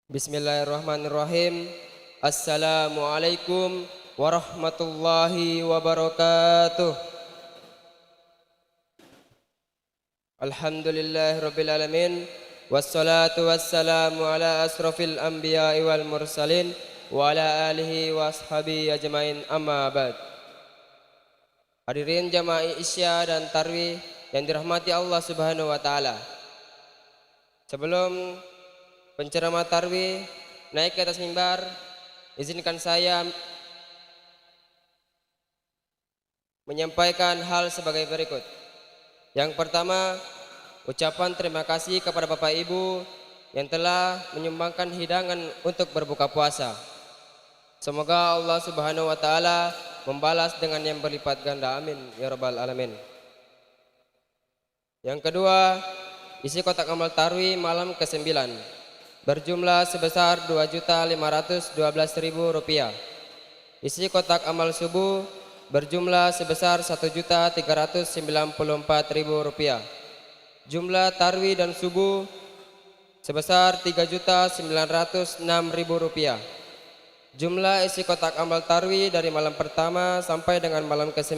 Bismillahirrahmanirrahim. Assalamualaikum warahmatullahi wabarakatuh. Alhamdulillahirabbil alamin. Wassalatu wassalamu ala asrofil anbiya'i wal mursalin wa ala alihi wa ashabihi ajmain, amma ba'd. Hadirin jamaah Isya dan Tarwih yang dirahmati Allah Subhanahu wa taala. Sebelum penceramah tarwih naik ke atas mimbar, izinkan saya menyampaikan hal sebagai berikut. Yang pertama, ucapan terima kasih kepada Bapak Ibu yang telah menyumbangkan hidangan untuk berbuka puasa. Semoga Allah Subhanahu wa taala membalas dengan yang berlipat ganda, amin ya rabbal alamin. Yang kedua, isi kotak amal tarwih malam ke-9 berjumlah sebesar Rp2.512.000. Isi kotak amal subuh berjumlah sebesar Rp1.394.000. Jumlah tarwih dan subuh sebesar Rp3.906.000. Jumlah isi kotak amal tarwih dari malam pertama sampai dengan malam ke-9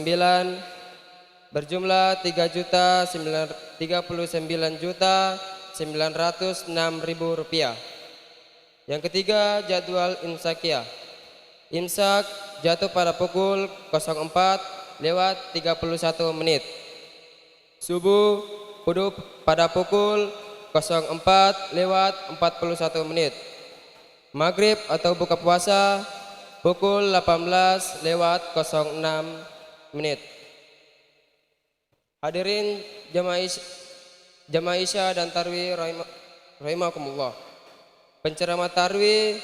berjumlah Rp39.906.000. Yang ketiga, jadwal imsakiyah. Imsak jatuh pada pukul 04:31. Subuh wudhu pada pukul 04:41. Maghrib atau buka puasa pukul 18:06. Hadirin jamaah Isya dan Tarwih rahimakumullah. Penceramah tarwih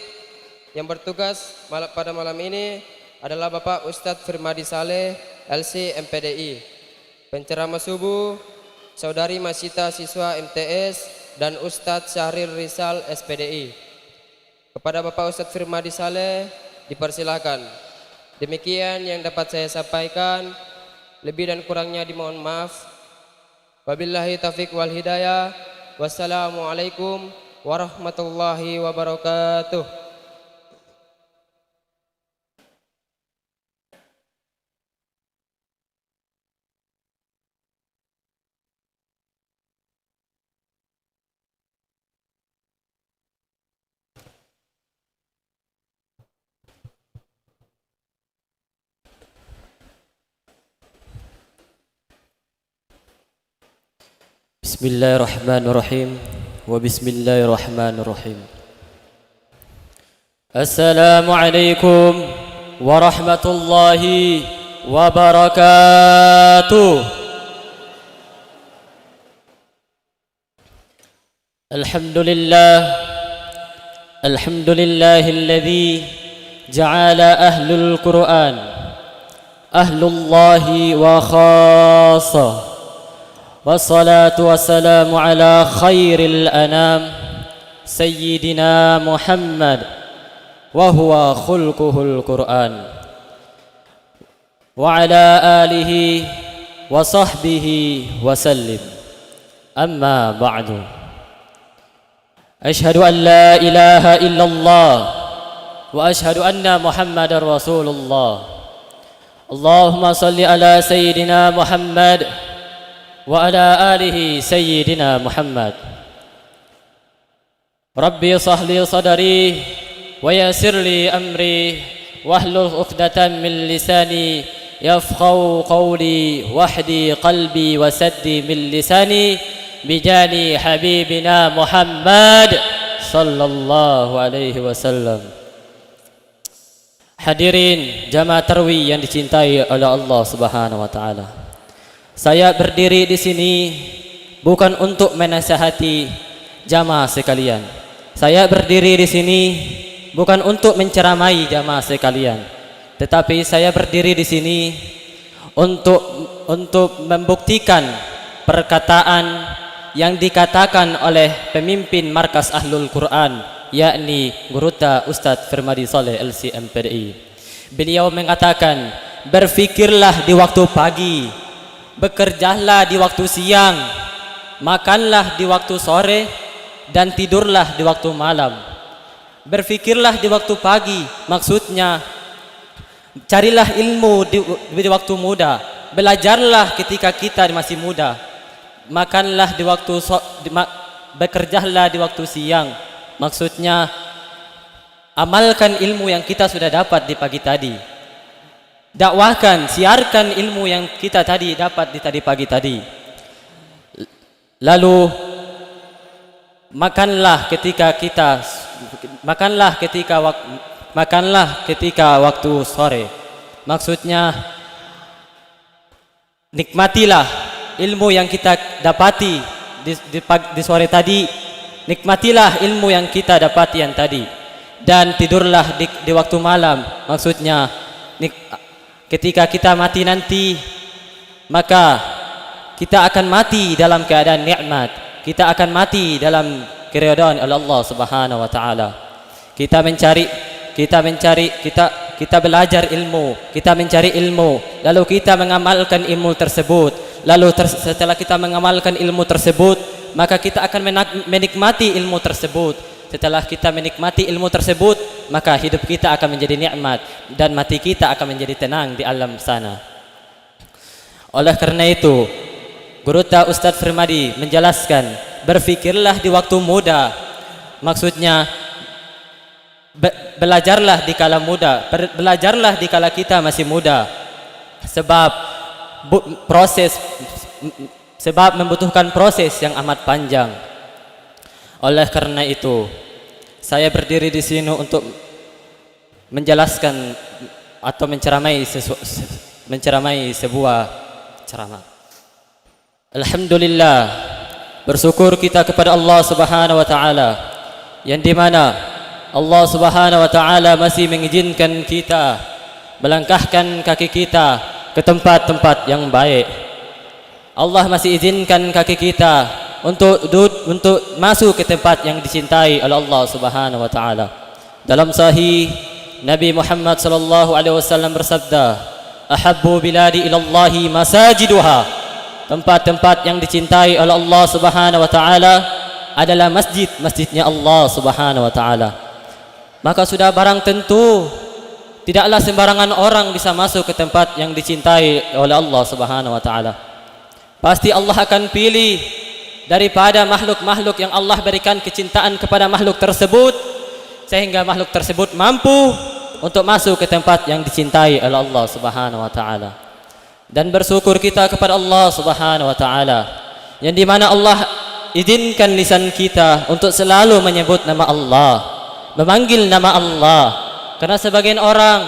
yang bertugas pada malam ini adalah Bapak Ustadz Firmadi Saleh, LC MPDI. Penceramah subuh Saudari Masita siswa MTS dan Ustadz Syahril Rizal SPDI. Kepada Bapak Ustadz Firmadi Saleh dipersilahkan. Demikian yang dapat saya sampaikan. Lebih dan kurangnya dimohon maaf. Wabillahi taufiq wal hidayah. Wassalamualaikum warahmatullahi wabarakatuh. Bismillahirrahmanirrahim. Wa bismillahirrahmanirrahim. Assalamualaikum warahmatullahi wabarakatuh. Alhamdulillahilladzi ja'ala ahlul Qur'an ahlullahi wa khassah. Wassalatu wassalamu ala khairil anam Sayyidina Muhammad wa huwa khulquhul Qur'an wa ala alihi wa sahbihi wa sallim. Amma ba'du. Ashhadu an la ilaha illallah wa ashhadu anna Muhammadar Rasulullah. Allahumma salli ala Sayyidina Muhammad wa ala alihi Sayyidina Muhammad. Rabbi sahli sadari wa yassirli amri wahlul 'uqdatam min lisani yafqahu qawli wahdi qalbi wa saddi min lisani bijani habibina Muhammad sallallahu alaihi wasallam. Hadirin jamaah tarwih yang dicintai oleh Allah Subhanahu wa taala. Saya berdiri di sini bukan untuk menasihati jamaah sekalian. Saya berdiri di sini bukan untuk menceramai jamaah sekalian. Tetapi saya berdiri di sini untuk membuktikan perkataan yang dikatakan oleh pemimpin Markas Ahlul Quran, yakni Guruta Ustadz Firmadi Saleh LC MPDI. Beliau mengatakan, berfikirlah di waktu pagi, bekerjalah di waktu siang, makanlah di waktu sore, dan tidurlah di waktu malam. Berfikirlah di waktu pagi, maksudnya carilah ilmu di waktu muda. Belajarlah ketika kita masih muda. Makanlah di waktu bekerjalah di waktu siang. Maksudnya amalkan ilmu yang kita sudah dapat di pagi tadi. Dakwahkan, siarkan ilmu yang kita tadi dapat di tadi pagi tadi. Lalu makanlah ketika waktu sore. Maksudnya nikmatilah ilmu yang kita dapati di sore tadi. Nikmatilah ilmu yang kita dapati yang tadi. Dan tidurlah di waktu malam. Maksudnya ketika kita mati nanti, maka kita akan mati dalam keadaan nikmat. Kita akan mati dalam keridhaan Allah Subhanahu wa taala. Kita belajar ilmu, kita mencari ilmu, lalu kita mengamalkan ilmu tersebut. Lalu setelah kita mengamalkan ilmu tersebut, maka kita akan menikmati ilmu tersebut. Setelah kita menikmati ilmu tersebut, maka hidup kita akan menjadi nikmat dan mati kita akan menjadi tenang di alam sana. Oleh karena itu, Guru Ustadz Firmadi menjelaskan, berfikirlah di waktu muda. Maksudnya belajarlah di kala muda, belajarlah di kala kita masih muda. Sebab membutuhkan proses yang amat panjang. Oleh karena itu, saya berdiri di sini untuk menjelaskan atau menceramai sebuah ceramah. Alhamdulillah, bersyukur kita kepada Allah Subhanahu wa taala yang di mana Allah Subhanahu wa taala masih mengizinkan kita melangkahkan kaki kita ke tempat-tempat yang baik. Allah masih izinkan kaki kita untuk masuk ke tempat yang dicintai oleh Allah Subhanahu wa taala. Dalam sahih Nabi Muhammad sallallahu alaihi wasallam bersabda, "Ahabbu biladi ila Allahi masajiduha." Tempat-tempat yang dicintai oleh Allah Subhanahu wa taala adalah masjidnya Allah Subhanahu wa taala. Maka sudah barang tentu tidaklah sembarangan orang bisa masuk ke tempat yang dicintai oleh Allah Subhanahu wa taala. Pasti Allah akan pilih daripada makhluk-makhluk yang Allah berikan kecintaan kepada makhluk tersebut, sehingga makhluk tersebut mampu untuk masuk ke tempat yang dicintai oleh Allah Subhanahu wa taala. Dan bersyukur kita kepada Allah Subhanahu wa taala yang di mana Allah izinkan lisan kita untuk selalu menyebut nama Allah, memanggil nama Allah. Karena sebagian orang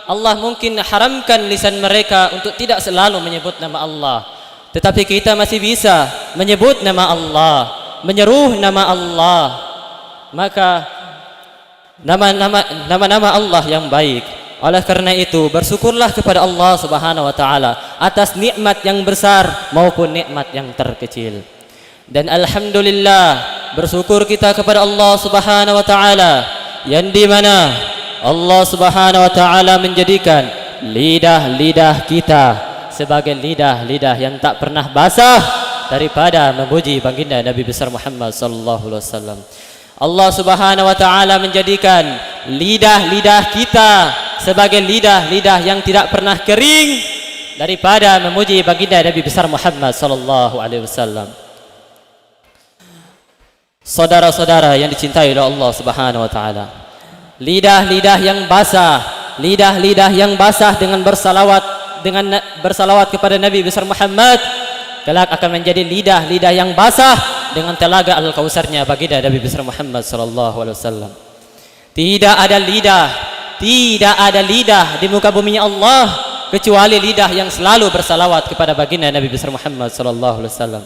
Allah mungkin haramkan lisan mereka untuk tidak selalu menyebut nama Allah, tetapi kita masih bisa menyebut nama Allah, menyeru nama Allah. Maka nama-nama Allah yang baik. Oleh karena itu, bersyukurlah kepada Allah Subhanahu wa taala atas nikmat yang besar maupun nikmat yang terkecil. Dan alhamdulillah, bersyukur kita kepada Allah Subhanahu wa taala yang di mana Allah Subhanahu wa taala menjadikan lidah-lidah kita sebagai lidah-lidah yang tak pernah basah daripada memuji baginda Nabi besar Muhammad sallallahu alaihi wasallam. Allah Subhanahu wa taala menjadikan lidah-lidah kita sebagai lidah-lidah yang tidak pernah kering daripada memuji baginda Nabi besar Muhammad sallallahu alaihi wasallam. Saudara-saudara yang dicintai oleh Allah Subhanahu wa taala, lidah-lidah yang basah dengan bersalawat kepada Nabi besar Muhammad kelak akan menjadi lidah-lidah yang basah dengan telaga Al-Kausarnya baginda Nabi besar Muhammad sallallahu alaihi wasallam. Tidak ada lidah di muka bumi Allah kecuali lidah yang selalu bersalawat kepada baginda Nabi besar Muhammad sallallahu alaihi wasallam.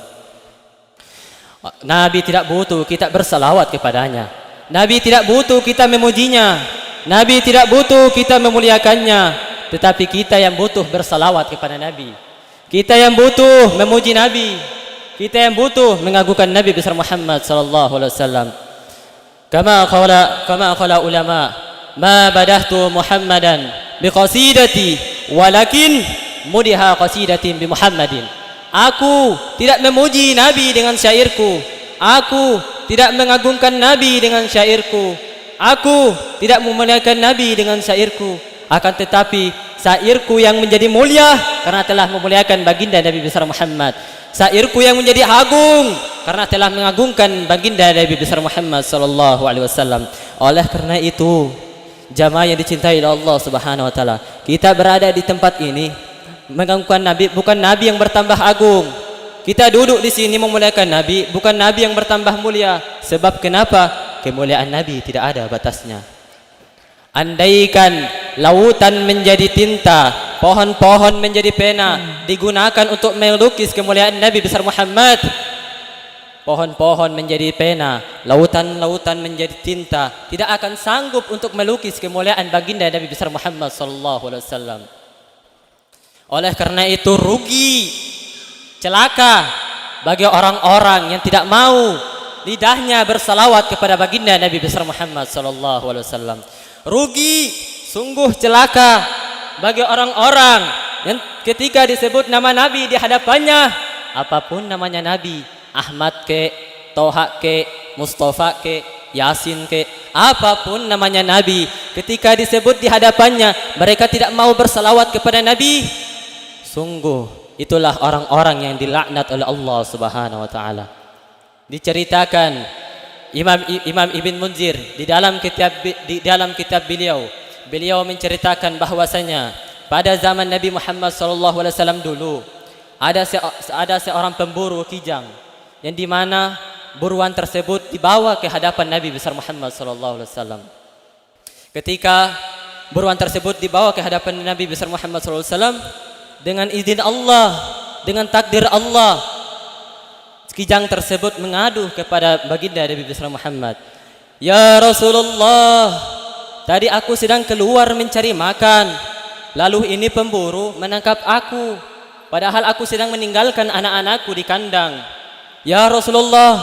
Nabi tidak butuh kita bersalawat kepadanya. Nabi tidak butuh kita memujinya. Nabi tidak butuh kita memuliakannya, tetapi kita yang butuh bersalawat kepada Nabi. Kita yang butuh memuji Nabi. Kita yang butuh mengagungkan Nabi besar Muhammad sallallahu alaihi wasallam. Kama qala ulama, ma badahtu Muhammadan biqasidati walakin mudiha qasidatin bi Muhammadin. Aku tidak memuji Nabi dengan syairku. Aku tidak mengagungkan Nabi dengan syairku, Aku tidak memuliakan Nabi dengan syairku, akan tetapi syairku yang menjadi mulia karena telah memuliakan baginda Nabi besar Muhammad. Syairku yang menjadi agung karena telah mengagungkan baginda Nabi besar Muhammad sallallahu alaihi wasallam. Oleh karena itu, jamaah yang dicintai oleh Allah Subhanahu wa taala, kita berada di tempat ini mengagungkan Nabi, bukan Nabi yang bertambah agung. Kita duduk di sini memuliakan Nabi, bukan Nabi yang bertambah mulia. Sebab kenapa? Kemuliaan Nabi tidak ada batasnya. Andaikan lautan menjadi tinta, pohon-pohon menjadi pena, digunakan untuk melukis kemuliaan Nabi besar Muhammad. Pohon-pohon menjadi pena, lautan-lautan menjadi tinta, tidak akan sanggup untuk melukis kemuliaan baginda Nabi besar Muhammad sallallahu alaihi wasallam. Oleh karena itu rugi, celaka bagi orang-orang yang tidak mau lidahnya bersalawat kepada baginda Nabi besar Muhammad sallallahu alaihi wasallam. Rugi, sungguh celaka bagi orang-orang yang ketika disebut nama Nabi di hadapannya, apapun namanya Nabi, Ahmad ke, Toha ke, Mustafa ke, Yasin ke, apapun namanya Nabi, ketika disebut di hadapannya mereka tidak mau bersalawat kepada Nabi. Sungguh itulah orang-orang yang dilaknat oleh Allah Subhanahu wa taala. Diceritakan Imam Ibn Munzir di dalam kitab beliau menceritakan bahwasanya pada zaman Nabi Muhammad sallallahu alaihi wasallam dulu ada seorang pemburu kijang yang di mana buruan tersebut dibawa ke hadapan Nabi besar Muhammad sallallahu alaihi wasallam. Ketika buruan tersebut dibawa ke hadapan Nabi besar Muhammad sallallahu alaihi wasallam, dengan izin Allah, dengan takdir Allah, kijang tersebut mengadu kepada baginda Nabi besar Muhammad. Ya Rasulullah, tadi aku sedang keluar mencari makan, lalu ini pemburu menangkap aku, padahal aku sedang meninggalkan anak-anakku di kandang. Ya Rasulullah,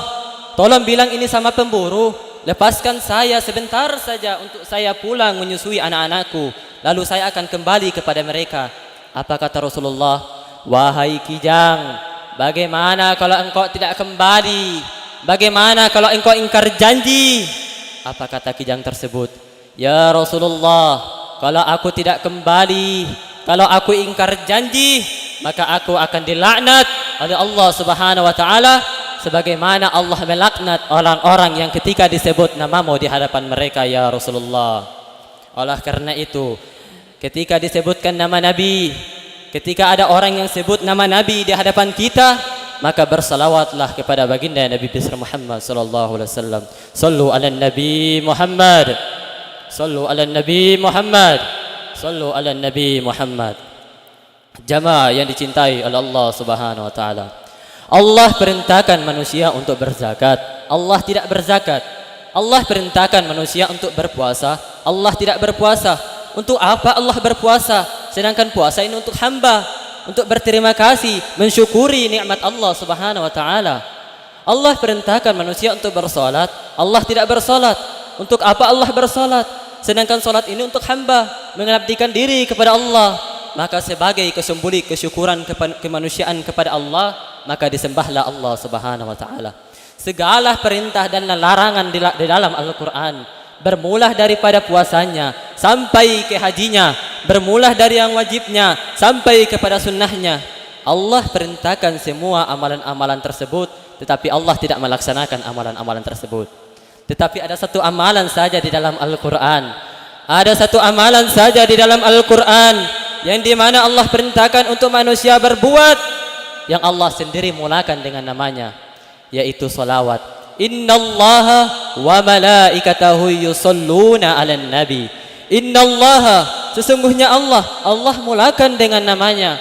tolong bilang ini sama pemburu, lepaskan saya sebentar saja untuk saya pulang menyusui anak-anakku, lalu saya akan kembali kepada mereka. Apa kata Rasulullah? Wahai kijang, bagaimana kalau engkau tidak kembali? Bagaimana kalau engkau ingkar janji? Apa kata kijang tersebut? Ya Rasulullah, kalau aku tidak kembali, kalau aku ingkar janji, maka aku akan dilaknat oleh Allah Subhanahu wa taala, sebagaimana Allah melaknat orang-orang yang ketika disebut namamu di hadapan mereka ya Rasulullah. Oleh karena itu, ketika disebutkan nama Nabi, ketika ada orang yang sebut nama Nabi di hadapan kita, maka bersalawatlah kepada baginda Nabi besar Muhammad sallallahu alaihi wasallam. Sallu ala Nabi Muhammad, sallu ala Nabi Muhammad, sallu ala Nabi Muhammad. Jamaah yang dicintai oleh Allah Subhanahu wa taala, Allah perintahkan manusia untuk berzakat, Allah tidak berzakat. Allah perintahkan manusia untuk berpuasa, Allah tidak berpuasa. Untuk apa Allah berpuasa? Sedangkan puasa ini untuk hamba, untuk berterima kasih, mensyukuri nikmat Allah Subhanahu wa taala. Allah perintahkan manusia untuk bersolat, Allah tidak bersolat. Untuk apa Allah bersolat? Sedangkan solat ini untuk hamba, mengabdikan diri kepada Allah. Maka sebagai kesembuli kesyukuran kemanusiaan kepada Allah, maka disembahlah Allah Subhanahu wa taala. Segala perintah dan larangan di dalam Al-Qur'an, bermula daripada puasanya sampai ke hajinya, bermula dari yang wajibnya sampai kepada sunnahnya, Allah perintahkan semua amalan-amalan tersebut, tetapi Allah tidak melaksanakan amalan-amalan tersebut. Tetapi ada satu amalan saja di dalam Al-Quran, ada satu amalan saja di dalam Al-Quran yang dimana Allah perintahkan untuk manusia berbuat, yang Allah sendiri mulakan dengan namanya, yaitu salawat. Innallaha wa malaikatahu yusalluna 'alan nabi. Innallaha, sesungguhnya Allah mulakan dengan namanya.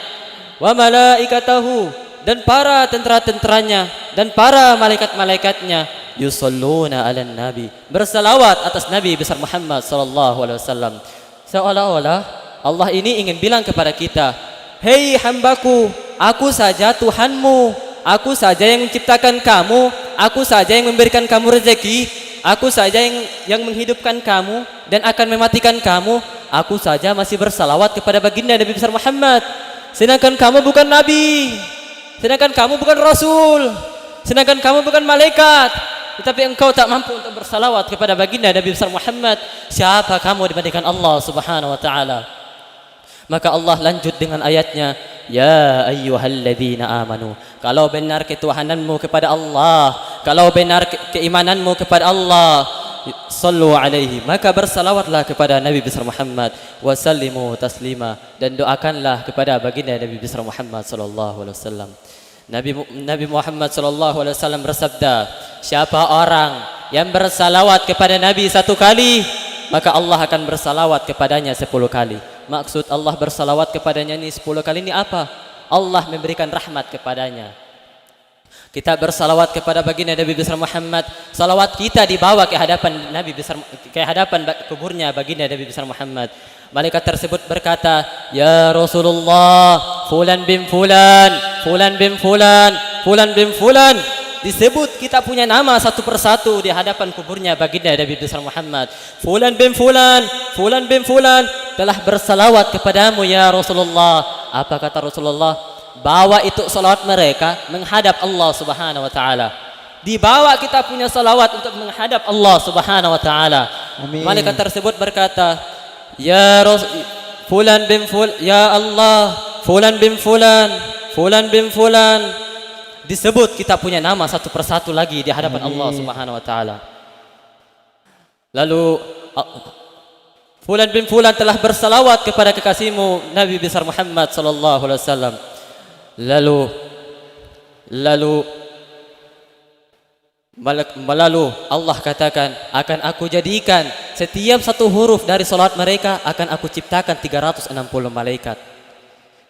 Wa malaikatahu, dan para tentara-tentaranya dan para malaikat-malaikatnya, yusalluna 'alan nabi, bersalawat atas Nabi besar Muhammad sallallahu alaihi wasallam. Seolah-olah Allah ini ingin bilang kepada kita, hei hambaku, aku saja Tuhanmu, aku saja yang menciptakan kamu, aku saja yang memberikan kamu rezeki, aku saja yang menghidupkan kamu dan akan mematikan kamu. Aku saja masih bersalawat kepada baginda Nabi besar Muhammad, sedangkan kamu bukan nabi, sedangkan kamu bukan rasul, sedangkan kamu bukan malaikat. tetapi engkau tak mampu untuk bersalawat kepada baginda Nabi besar Muhammad, siapa kamu dibandingkan Allah Subhanahu wa taala? Maka Allah lanjut dengan ayatnya, ya ayyuhalladzina amanu, kalau benar ketuhananmu kepada Allah, kalau benar keimananmu kepada Allah, sallu alaihi, maka bersalawatlah kepada Nabi besar Muhammad, wasallimu taslima, dan doakanlah kepada baginda Nabi besar Muhammad sallallahu alaihi wasallam. Nabi Muhammad sallallahu alaihi wasallam bersabda, siapa orang yang bersalawat kepada Nabi 1 kali, maka Allah akan bersalawat kepadanya 10 kali. Maksud Allah bersalawat kepadanya ini 10 kali ini apa? Allah memberikan rahmat kepadanya. Kita bersalawat kepada baginda Nabi besar Muhammad, salawat kita dibawa ke hadapan Nabi besar, ke hadapan kuburnya baginda Nabi besar Muhammad. Malaikat tersebut berkata, ya Rasulullah, fulan bin fulan, fulan bin fulan, fulan bin fulan. Disebut kita punya nama satu persatu di hadapan kuburnya baginda Nabi besar Muhammad. Fulan bin fulan, fulan bin fulan telah bersalawat kepadamu ya Rasulullah. Apa kata Rasulullah? Bawa itu salawat mereka menghadap Allah Subhanahu wa taala. Dibawa kita punya salawat untuk menghadap Allah Subhanahu wa taala. Malaikat tersebut berkata, ya fulan bin fulan, ya Allah, fulan bin fulan, fulan bin fulan. Disebut kita punya nama satu persatu lagi di hadapan Allah Subhanahu wa taala. Lalu fulan bin fulan telah bersalawat kepada kekasihmu Nabi besar Muhammad sallallahu alaihi wasallam. Lalu Allah katakan, akan aku jadikan setiap satu huruf dari salat mereka akan aku ciptakan 360 malaikat.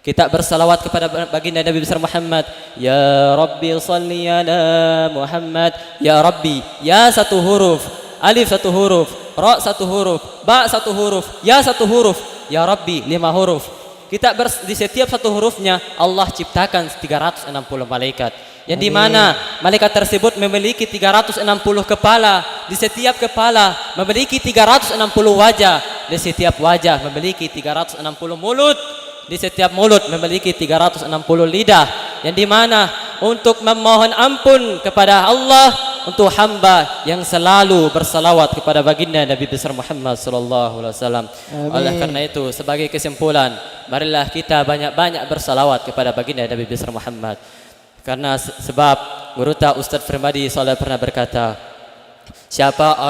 Kita bersalawat kepada baginda Nabi besar Muhammad, ya Rabbi salli ala Muhammad, ya Rabbi, ya satu huruf, alif satu huruf, ra satu huruf, ba satu huruf, ya satu huruf, ya Rabbi 5 huruf. Kita di setiap satu hurufnya Allah ciptakan 360 malaikat. Yang di mana malaikat tersebut memiliki 360 kepala, di setiap kepala memiliki 360 wajah, di setiap wajah memiliki 360 mulut, di setiap mulut memiliki 360 lidah. Yang di mana untuk memohon ampun kepada Allah untuk hamba yang selalu bersalawat kepada baginda Nabi besar Muhammad sallallahu alaihi wasallam. Oleh karena itu, sebagai kesimpulan, marilah kita banyak-banyak bersalawat kepada baginda Nabi besar Muhammad. Karena sebab Guru Ustaz Firmadi Saleh pernah berkata, siapa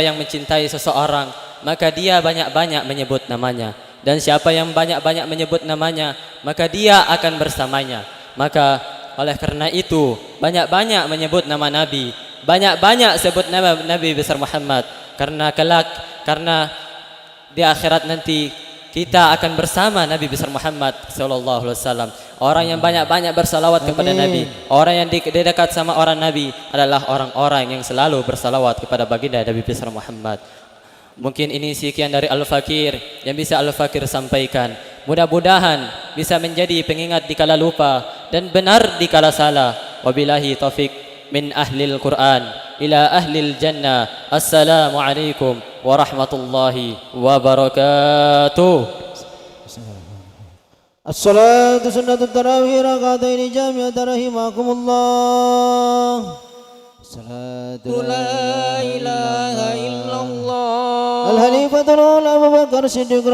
yang mencintai seseorang, maka dia banyak-banyak menyebut namanya, dan siapa yang banyak-banyak menyebut namanya, maka dia akan bersamanya. Maka oleh karena itu, banyak-banyak menyebut nama Nabi, banyak-banyak sebut nama Nabi besar Muhammad, karena kelak, karena di akhirat nanti kita akan bersama Nabi besar Muhammad sallallahu alaihi wasallam. Orang yang banyak-banyak bersalawat kepada Nabi, orang yang di dekat sama orang Nabi adalah orang-orang yang selalu bersalawat kepada baginda Nabi besar Muhammad. Mungkin ini sekian dari Al-Fakir yang bisa Al-Fakir sampaikan. Mudah-mudahan bisa menjadi pengingat di kala lupa dan benar di kala salah. Wabillahi taufik min ahlil Quran ila ahlil jannah. Assalamualaikum warahmatullahi wabarakatuh. الصلاة سنة التراويح ركعتين جامعة رحمكم الله. الصلاة لا إله إلا الله. الخليفة الأولى أبو بكر الصديق